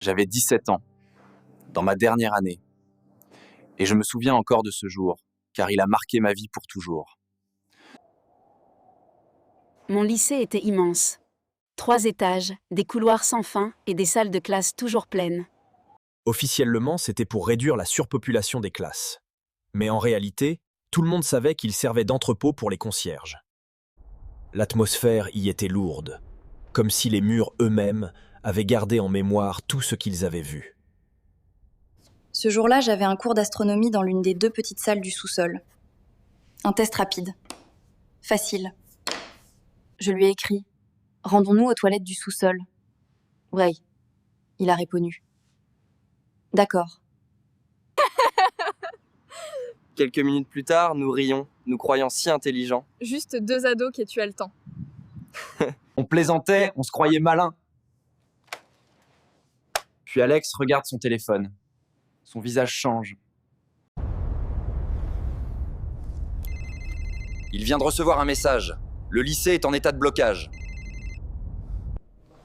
J'avais 17 ans, dans ma dernière année, et je me souviens encore de ce jour, car il a marqué ma vie pour toujours. Mon lycée était immense. 3 étages, des couloirs sans fin et des salles de classe toujours pleines. Officiellement, c'était pour réduire la surpopulation des classes. Mais en réalité, tout le monde savait qu'il servait d'entrepôt pour les concierges. L'atmosphère y était lourde, comme si les murs eux-mêmes avaient gardé en mémoire tout ce qu'ils avaient vu. Ce jour-là, j'avais un cours d'astronomie dans l'une des 2 petites salles du sous-sol. Un test rapide. Facile. Je lui ai écrit « Rendons-nous aux toilettes du sous-sol ». « Ouais », il a répondu. « D'accord ». Quelques minutes plus tard, nous rions, nous croyant si intelligents. Juste 2 ados qui tuaient le temps. On plaisantait, on se croyait malin. Puis Alex regarde son téléphone. Son visage change. Il vient de recevoir un message. Le lycée est en état de blocage.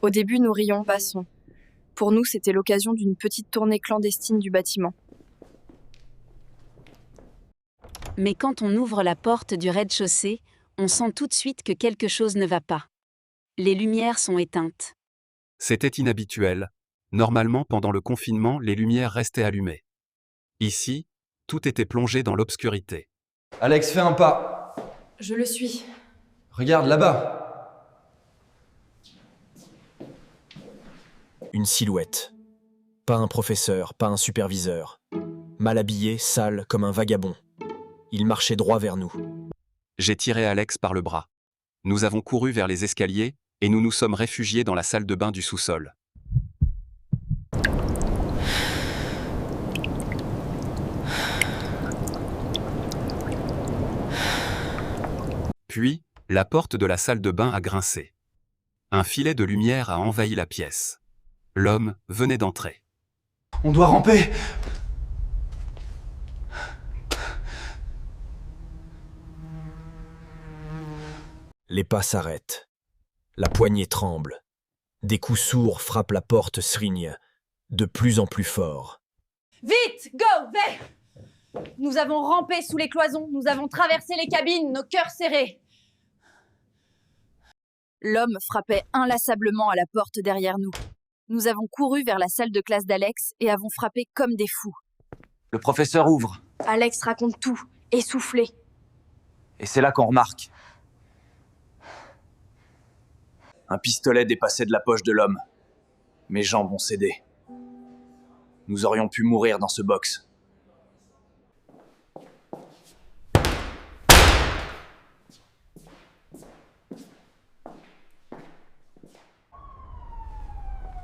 Au début, nous rions, passons. Pour nous, c'était l'occasion d'une petite tournée clandestine du bâtiment. Mais quand on ouvre la porte du rez-de-chaussée, on sent tout de suite que quelque chose ne va pas. Les lumières sont éteintes. C'était inhabituel. Normalement, pendant le confinement, les lumières restaient allumées. Ici, tout était plongé dans l'obscurité. Alex, fais un pas. Je le suis. Regarde là-bas. Une silhouette. Pas un professeur, pas un superviseur. Mal habillé, sale, comme un vagabond. Il marchait droit vers nous. J'ai tiré Alex par le bras. Nous avons couru vers les escaliers et nous nous sommes réfugiés dans la salle de bain du sous-sol. Puis, la porte de la salle de bain a grincé. Un filet de lumière a envahi la pièce. L'homme venait d'entrer. On doit ramper. Les pas s'arrêtent. La poignée tremble. Des coups sourds frappent la porte srigne, de plus en plus fort. Vite, go, vers! Nous avons rampé sous les cloisons, nous avons traversé les cabines, nos cœurs serrés. L'homme frappait inlassablement à la porte derrière nous. Nous avons couru vers la salle de classe d'Alex et avons frappé comme des fous. Le professeur ouvre, Alex raconte tout, essoufflé. et c'est là qu'on remarque. Un pistolet dépassait de la poche de l'homme. Mes jambes ont cédé. Nous aurions pu mourir dans ce box.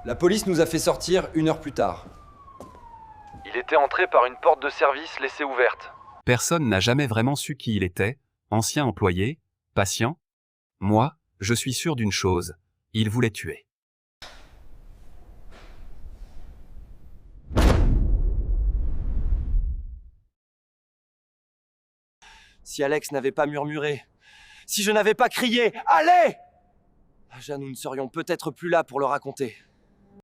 La police nous a fait sortir 1 heure plus tard. Il était entré par une porte de service laissée ouverte. Personne n'a jamais vraiment su qui il était, ancien employé, patient. Moi, je suis sûr d'une chose, il voulait tuer. Si Alex n'avait pas murmuré, si je n'avais pas crié « Allez !», nous ne serions peut-être plus là pour le raconter.